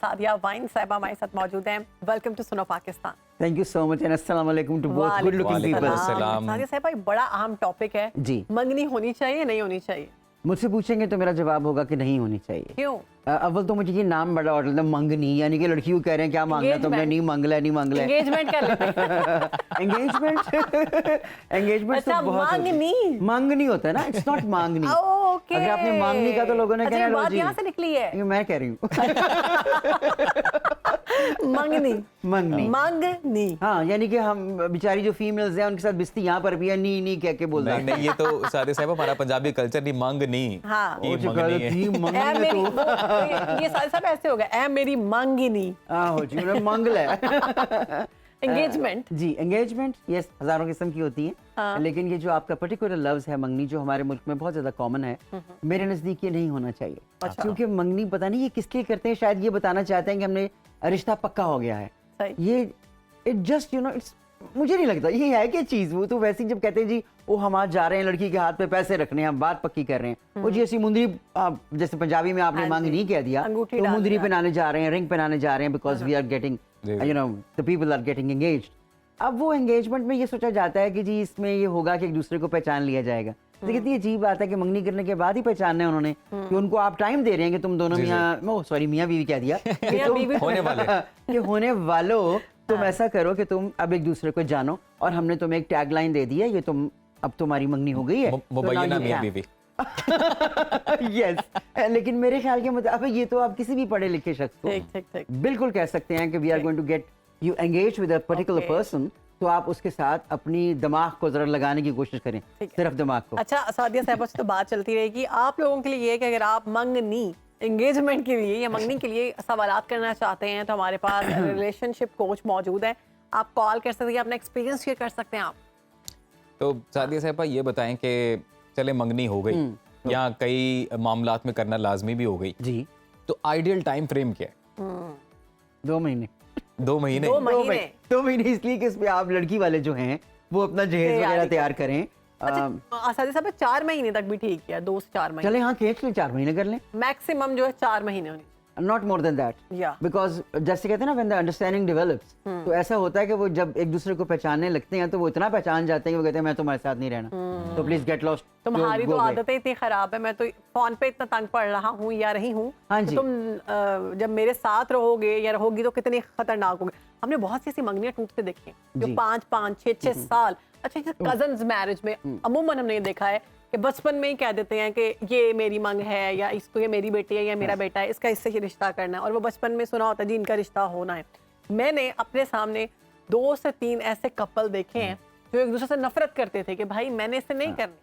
Sadia wine साहिबा हमारे साथ मौजूद हैं। Welcome to Suno Pakistan. Thank you so much and अस्सलाम वालेकुम to both good looking people. Sadia Sahiba एक बड़ा अहम टॉपिक है जी। मंगनी होनी चाहिए नहीं होनी चाहिए? मुझसे पूछेंगे तो मेरा जवाब होगा कि नहीं होनी चाहिए। क्यों? अव्वल तो मुझे ये नाम बड़ा और मंगनी, यानी कि लड़की को कह रहे हैं क्या मांगना तुमने, नहीं मांगला नहीं मांगला। एंगेजमेंट कर लेते हैं। एंगेजमेंट अच्छा, तो बहुत मांगनी होता है ना, इट्स नॉट मांगनी। ओके, अगर आपने मांगनी का तो लोगों ने कहना बात यहाँ से निकली है। ये मैं कह रही हूँ। मंगनी मंगनी हाँ, यानी कि हम बेचारी जो फीमेल्स हैं उनके साथ बिस्ती यहाँ पर भी है, नी नी कह के बोल रहा है। नहीं, ये तो सादे साहब हमारा पंजाबी कल्चर नहीं, मंगनी। हाँ, ये सारे सब ऐसे हो गए, ऐ मेरी मंगनी। हो जी, उन्हें मंगल है। एंगेजमेंट जी, एंगेजमेंट यस हजारों किस्म की होती है। हाँ। लेकिन ये जो आपका पर्टिकुलर लफ्ज है मंगनी, जो हमारे मुल्क में बहुत ज्यादा कॉमन है, मेरे नजदीक ये नहीं होना चाहिए। अच्छा। क्योंकि मंगनी पता नहीं ये किसके लिए करते हैं, शायद ये बताना चाहते हैं कि हमने रिश्ता पक्का हो गया है। ये इट जस्ट इट्स, मुझे नहीं लगता ये है क्या चीज। वो तो वैसे ही जब कहते हैं जी वो हम आज जा रहे हैं लड़की के हाथ पे पैसे रखने हैं, हम बात पक्की कर रहे हैं, वो जी ऐसी मुंदरी, जैसे पंजाबी में आपने मांग नहीं कह दिया तो मुंदरी पहनाने जा रहे हैं, रिंग पहनाने जा रहे हैं, because we are getting the people are getting engaged. अब वो एंगेजमेंट में ये सोचा जाता है कि जी इसमें ये होगा कि एक दूसरे को पहचान लिया जाएगा। तो कितनी अजीब बात है कि मंगनी करने के बाद ही पहचानना है उन्होंने, कि उनको आप टाइम दे रहे हैं कि तुम दोनों मियाँ बीवी कह दिया कि होने वालों तुम ऐसा करो कि तुम अब एक दूसरे को जानो, और हमने तुम्हें एक टैगलाइन दे दी है, ये तुम अब तुम्हारी मंगनी हो गई है, मुबैयना मियां बीवी। यस, लेकिन मेरे ख्याल के मुताबिक ये तो आप किसी भी पढ़े लिखे शख्स को बिल्कुल कह सकते हैं कि we are going to get you engage with a particular person, तो आप उसके साथ अपनी दिमाग को जरा लगाने की कोशिश करें, सिर्फ दिमाग को। अच्छा सादिया साहिबा से तो बात चलती रहेगी, आप लोगों के लिए कि अगर आप मंगनी एंगेजमेंट के लिए या मंगनी के लिए सवालात करना चाहते हैं तो हमारे पास रिलेशनशिप कोच मौजूद है, आप कॉल कर सकते हैं, अपना एक्सपीरियंस शेयर कर सकते हैं आप। तो सादिया साहिबा ये बताएं कि चले मंगनी हो गई या कई मामलात में करना लाजमी भी हो गई जी, तो आइडियल टाइम फ्रेम क्या है? 2 महीने। 2 महीने? 2 महीने इसलिए कि इसमें आप लड़की वाले जो हैं वो अपना जहेज वगैरह तैयार करें। अच्छा, सादिया साहब 4 महीने तक भी ठीक है, 2 से 4 महीने चले, हाँ खींच ले, 4 महीने कर लें, मैक्सिमम जो है 4 महीने होनी, not more than that, because जैसे कहते हैं ना व्हेन द अंडरस्टैंडिंग डेवलप्स, तो ऐसा होता है कि वो जब एक दूसरे को पहचानने लगते हैं तो वो इतना पहचान जाते हैं कि वो कहते हैं मैं तुम्हारे साथ नहीं रहना, तो प्लीज गेट लॉस्ट। तुम्हारी तो आदतें इतनी खराब है, मैं तो फोन पे इतना तंग पड़ रहा हूँ या रही हूँ, तो तुम जब मेरे साथ रहोगे या रहोगी तो कितनी खतरनाक होगी। हमने बहुत सी ऐसी मंगनियां टूटते देखी हैं जो 5-5, 6-6 साल। अच्छा, कजन्स मैरिज में अमूमन हमने ये देखा है कि बचपन में ही कह देते हैं कि ये मेरी मंग है, या इसको ये मेरी बेटी है या मेरा बेटा है, इसका इससे ही रिश्ता करना है, और वो बचपन में सुना होता है जी इनका रिश्ता होना है। मैंने अपने सामने 2 से 3 ऐसे कपल देखे हैं जो एक दूसरे से नफरत करते थे कि भाई मैंने इससे नहीं करनी,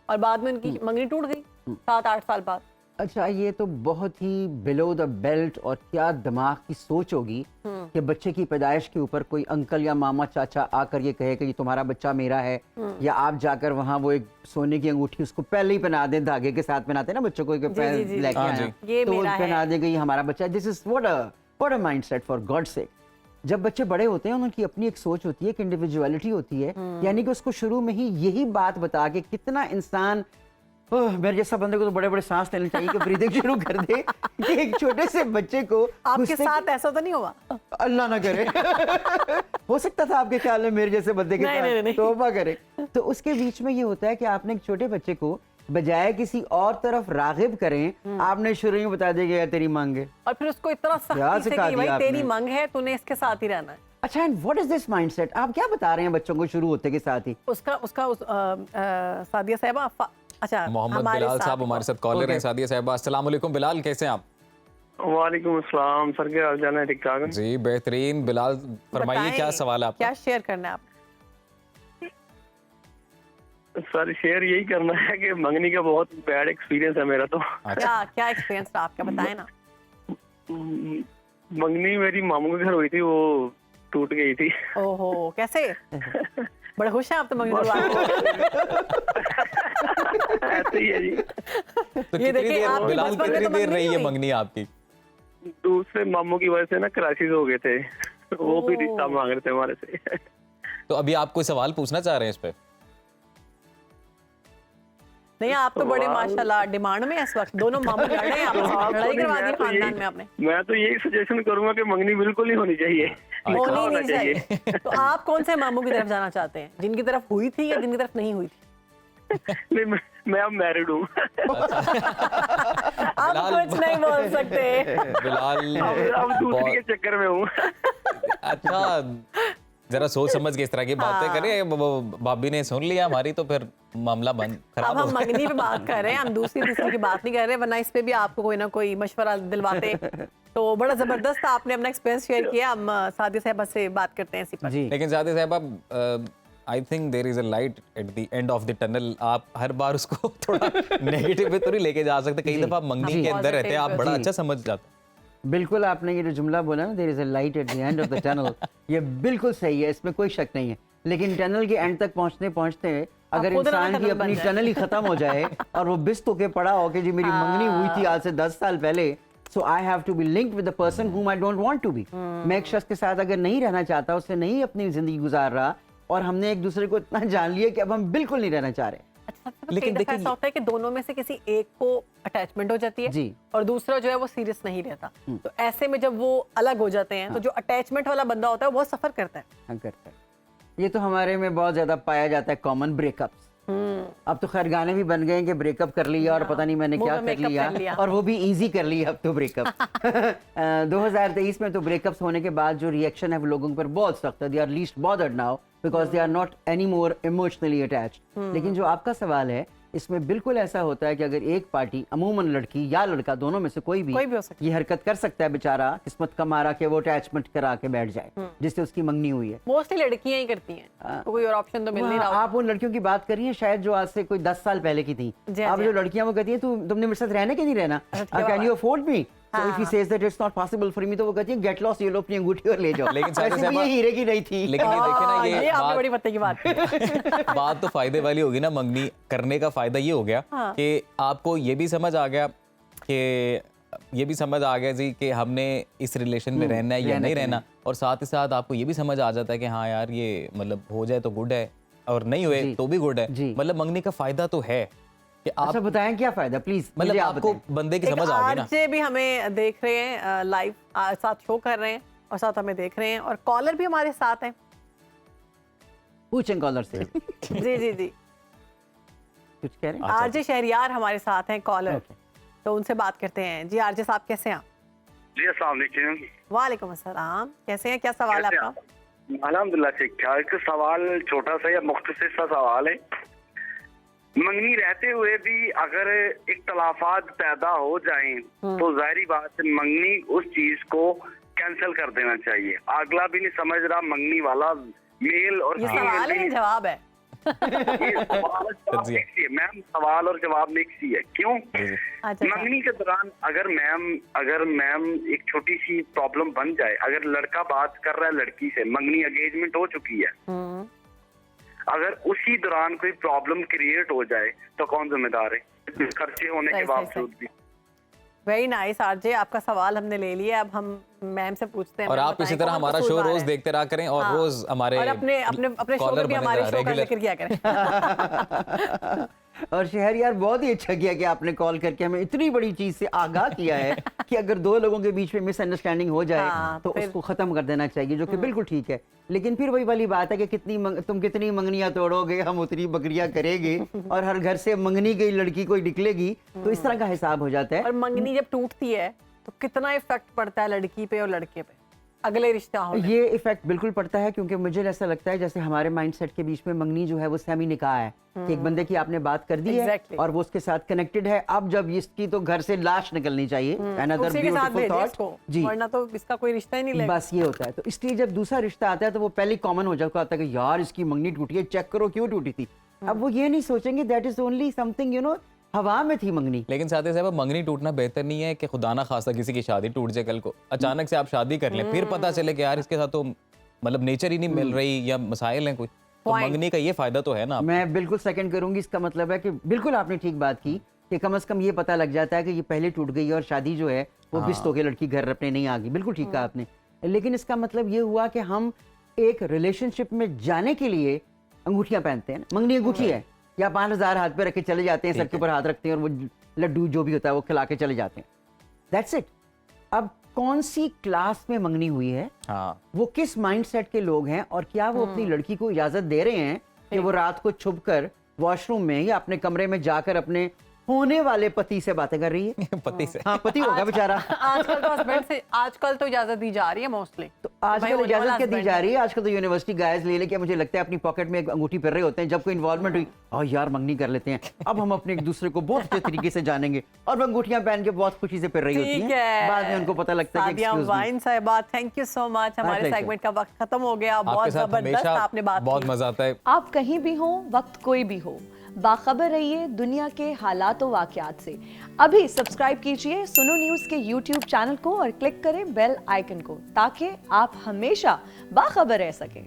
और बाद में उनकी मंगनी टूट गई 7-8 साल बाद। अच्छा, ये तो बहुत ही बिलो द बेल्ट, और क्या दिमाग की सोच होगी कि बच्चे की पैदाइश के ऊपर कोई अंकल या मामा चाचा आकर ये कहे कि ये तुम्हारा बच्चा मेरा है, या आप जाकर वहाँ वो एक सोने की अंगूठी उसको पहले ही पहना दें, धागे के साथ पहनाते हैं ना बच्चों को, लेके आए तो वो पहना देंगे ये हमारा बच्चा। This is what a mindset for God sake. जब बच्चे बड़े होते हैं उनकी अपनी एक सोच होती है, एक इंडिविजुअलिटी होती है, यानी कि उसको शुरू में ही यही बात बता के कितना इंसान, मेरे जैसा बंदे को तो बड़े बड़े सांस लेने चाहिए कि ब्रीदिंग शुरू कर दे कि एक छोटे से बच्चे को। आपके साथ ऐसा तो नहीं हुआ? अल्लाह ना करे। हो सकता था आपके ख्याल में मेरे जैसे बंदे के साथ, तौबा करे। तो उसके बीच में ये होता है कि आपने एक छोटे बच्चे को बजाय किसी और तरफ रागिब करें, आपने शुरू में बता दिया तेरी मांग है, और फिर उसको इतना सख्ती से कि भाई तेरी मांग है, तूने इसके साथ ही रहना है। अच्छा, and what is this mindset? आप क्या बता रहे हैं बच्चों को शुरू होते के साथ ही? सादिया साहिबा, अच्छा मोहम्मद बिलाल साहब हमारे साथ कॉलर हैं। सादिया साहिबा अस्सलाम वालेकुम। बिलाल कैसे हैं आप? वालेकुम अस्सलाम सर, क्या हाल चाल है? ठीक ठाक जी बेहतरीन। बिलाल फरमाइए क्या सवाल है आपका? क्या शेयर करना है आप? सर शेयर यही करना है कि मंगनी का बहुत बैड एक्सपीरियंस है मेरा। तो क्या एक्सपीरियंस रहा आपका, बताएं ना। मंगनी मेरी मामू के घर हुई थी, वो टूट गई थी। ओहो, कैसे? बड़े खुश हैं आप तो मंगनी ऐसे ही है जी। तो ये देखिए आप बिलाल कितनी देर रही है मंगनी आपकी? दूसरे मामू की वजह से ना क्राइसिस हो गए थे, वो भी रिश्ता मांग रहे थे हमारे से। तो अभी आप कोई सवाल पूछना चाह रहे हैं इस पे? नहीं आप तो बड़े माशाल्लाह डिमांड में इस वक्त, दोनों मामू लड़ रहे हैं आपस में, लड़ाई करवा दी खानदान में आपने। मैं तो यही सजेशन करूंगा कि मंगनी बिल्कुल नहीं होनी चाहिए। होनी नहीं चाहिए। तो आप कौन से मामू की तरफ जाना चाहते हैं, जिनकी तरफ हुई थी या जिनकी तरफ नहीं हुई थी? नहीं मैं अब मैरिड हूँ। आप कुछ नहीं बोल सकते। बिलाल अब दूसरी के चक्कर में हूँ। अच्छा, जरा सोच समझ के इस तरह की बातें करें, भाभी ने सुन लिया हमारी तो फिर मामला बंद खराब अब हम मंगनी पे बात कर रहे हैं, हम दूसरी तीसरी की बात नहीं कर रहे, वरना इस पे भी आपको कोई ना कोई मशवरा दिलवाते। तो बड़ा जबरदस्त आपने अपना एक्सपीरियंस शेयर किया। हम सादिया साहिबा से बात करते हैं इसी पर। लेकिन Sadia Sahiba, I think there is a light at the end of the tunnel. आप हर बार उसको थोड़ा नेगेटिव पे तो नहीं लेके जा सकते, कई दफा मंगनी के अंदर रहते हैं, आप बड़ा अच्छा समझ जाते। बिल्कुल, आपने ये जो जुमला बोला ना, there is a light at the end of the tunnel, ये बिल्कुल सही है, इसमें कोई शक नहीं है। लेकिन टनल के एंड तक पहुंचते पहुंचते अगर इंसान की अपनी टनल ही खत्म हो जाए और वो बिस्त होके पड़ा हो कि जी मेरी मंगनी हुई थी आज से 10 साल पहले, so I have to be linked with the person whom I don't want to be. मैं एक शख्स के साथ अगर नहीं रहना चाहता, उससे नहीं अपनी जिंदगी गुजार रहा, और हमने एक दूसरे को इतना जान लिया कि अब हम बिल्कुल नहीं रहना चाह रहे। अच्छा, लेकिन देखिए ऐसा होता है कि दोनों में से किसी एक को अटैचमेंट हो जाती है जी, और दूसरा जो है वो सीरियस नहीं रहता। तो ऐसे में जब वो अलग हो जाते हैं तो जो अटैचमेंट वाला बंदा होता है वो बहुत सफर करता है। हाँ, करता है। ये तो हमारे में बहुत ज्यादा पाया जाता है, कॉमन ब्रेकअप्स। अब तो खैर गाने भी बन गए हैं कि ब्रेकअप कर लिया और पता नहीं मैंने क्या कर लिया, और वो भी इजी कर लिया अब तो ब्रेकअप। 2023 में तो ब्रेकअप्स होने के बाद जो रिएक्शन है वो लोगों पर बहुत सख्त है। They are least bothered now because they are not any more emotionally attached. लेकिन जो आपका सवाल है, इसमें बिल्कुल ऐसा होता है कि अगर एक पार्टी, अमूमन लड़की या लड़का, दोनों में से कोई भी हो सकता ये हरकत कर सकता है, बेचारा किस्मत का मारा कि वो अटैचमेंट करा के बैठ जाए जिससे उसकी मंगनी हुई है। मोस्टली लड़कियां ही करती हैं, तो कोई और ऑप्शन तो मिल नहीं रहा। आप उन लड़कियों की बात कर रही हैं शायद जो आज से कोई 10 साल पहले की थी। अब जो लड़कियां वो कहती हैं तुमने मेरे साथ रहने के नहीं रहना, can you afford me? So if he says that it's not possible for me, तो वो कहती है get lost, ये लो अपनी अंगूठी और ले जाओ। लेकिन ये हीरे की नहीं थी। लेकिन ये देखे ना, ये आपने बड़ी पत्ते की बात बात तो फायदे वाली होगी ना। मंगनी करने का फायदा ये हो गया कि आपको ये भी समझ आ गया जी कि हमने इस रिलेशन में रहना है या नहीं रहना, और साथ ही साथ आपको ये भी समझ आ जाता है कि हाँ यार ये मतलब हो जाए तो गुड है और नहीं हुए तो भी गुड है। मतलब मंगनी का फायदा तो है कि आप अच्छा बताएं क्या फायदा प्लीज। मतलब आपको बंदे की समझ आ गई ना। आरजे भी हमें देख रहे हैं लाइव, साथ शो कर रहे हैं और साथ हमें देख रहे हैं, और कॉलर भी हमारे साथ हैं। पूछें कॉलर से। जी जी जी, कुछ कह रहे हैं? आरजे शहरियार हमारे साथ हैं कॉलर, तो उनसे बात करते हैं। जी आरजे साहब कैसे हैं? जी अस्सलाम वालेकुम। वालेकुम अस्सलाम, कैसे हैं? क्या सवाल है आपका? अल्हम्दुलिल्लाह ठीक ठाक। सवाल छोटा सा या मुख्तसर सा सवाल है। मंगनी रहते हुए भी अगर इख्तलाफात पैदा हो जाएं तो जाहिर बात है मंगनी उस चीज को कैंसिल कर देना चाहिए। अगला भी नहीं समझ रहा मंगनी वाला मेल और ये सवाल है, जवाब है। मैम सवाल और जवाब मिक्स ही है। क्यों? मंगनी के दौरान अगर मैम एक छोटी सी प्रॉब्लम बन जाए, अगर लड़का बात कर रहा है लड़की से, मंगनी एंगेजमेंट हो चुकी है, अगर उसी दौरान कोई प्रॉब्लम क्रिएट हो जाए तो कौन जिम्मेदार है खर्चे होने के बावजूद भी? वेरी नाइस आरजे, आपका सवाल हमने ले लिया। अब हम मैम से पूछते हैं। और आप इसी तरह हमारा शो रोज देखते रहा करें और रोज हमारे और अपने शो पे भी हमारे शो का जिक्र किया करें। और शहरियार बहुत ही अच्छा किया कि आपने कॉल करके हमें इतनी बड़ी चीज से आगाह किया है कि अगर दो लोगों के बीच में मिसअंडरस्टैंडिंग हो जाए तो उसको खत्म कर देना चाहिए, जो कि बिल्कुल ठीक है। लेकिन फिर वही वाली बात है कि तुम कितनी मंगनियां तोड़ोगे, हम उतनी बकरियां करेंगे, और हर घर से मंगनी गई लड़की कोई निकलेगी, तो इस तरह का हिसाब हो जाता है। और मंगनी जब टूटती है तो कितना इफेक्ट पड़ता है लड़की पे और लड़के पे अगले रिश्ता हो? ये इफेक्ट बिल्कुल पड़ता है, क्योंकि मुझे ऐसा लगता है जैसे हमारे माइंडसेट के बीच में मंगनी जो है वो सेमी निकाह है कि एक बंदे की आपने बात कर दी है और वो उसके साथ कनेक्टेड है। अब जब इसकी तो घर से लाश निकलनी चाहिए, अनदर ब्यूटीफुल थॉट जी, वरना तो इसका कोई रिश्ता ही नहीं लगेगा। बस ये होता है। तो इसलिए जब दूसरा रिश्ता आता है तो वो पहले कॉमन हो जाता है कि यार इसकी मंगनी टूटी है, चेक करो क्यों टूटी थी। अब वो ये नहीं सोचेंगे दैट इज ओनली समथिंग हवा में थी मंगनी। लेकिन साथ ही साहब मंगनी टूटना बेहतर नहीं है कि खुदा ना खास्ता किसी की शादी टूट जाए कल को, अचानक से आप शादी कर लें, फिर पता चले कि यार इसके साथ तो मतलब नेचर ही नहीं मिल रही या मसाइल हैं कोई, तो मंगनी का ये फायदा तो है ना। मैं बिल्कुल सेकंड करूंगी। इसका मतलब है कि बिल्कुल आपने ठीक बात की कि कम से कम ये पता लग जाता है कि ये पहले टूट गई और शादी जो है वो बिस्त होकर लड़की घर अपने नहीं आ गई। बिल्कुल ठीक कहा आपने। लेकिन इसका मतलब ये हुआ कि हम एक रिलेशनशिप में जाने के लिए अंगूठियां पहनते हैं। मंगनी अंगूठी है, या 5,000 हाथ पे रख के चले जाते हैं, सर के ऊपर हाथ रखते हैं और वो लड्डू जो भी होता है वो खिला के चले जाते हैं। That's it. अब कौन सी क्लास में मंगनी हुई है, वो किस माइंडसेट के लोग हैं, और क्या वो अपनी लड़की को इजाजत दे रहे हैं कि वो रात को छुपकर वॉशरूम में या अपने कमरे में जाकर अपने होने वाले पति से बातें कर रही है। पति से, हाँ पति होगा बेचारा। आजकल तो हस्बैंड से आजकल तो इजाजत दी जा रही है मोस्टली। तो आजकल इजाजत क्या दी जा रही है? आजकल तो यूनिवर्सिटी गायज ले लेके मुझे लगता है अपनी पॉकेट में एक अंगूठी पहन रहे होते हैं। जब कोई इन्वॉल्वमेंट हुई, और यार मंगनी कर लेते हैं, अब हम अपने एक दूसरे को बहुत अच्छे तरीके से जानेंगे, और वो अंगूठियां पहन के बहुत खुशी से पहन रही होती हैं। बाद में उनको पता लगता है कि एक्सक्यूज मी। साहिबा, थैंक यू सो मच। हमारे सेगमेंट का वक्त खत्म हो गया। बहुत जबरदस्त आपने बात की। बहुत मजा आता है। आप कहीं भी हो, वक्त कोई भी हो, बाखबर रहिए दुनिया के हालात व वाकयात से। अभी सब्सक्राइब कीजिए सुनो न्यूज़ के YouTube चैनल को और क्लिक करें बेल आइकन को, ताकि आप हमेशा बाखबर रह सकें।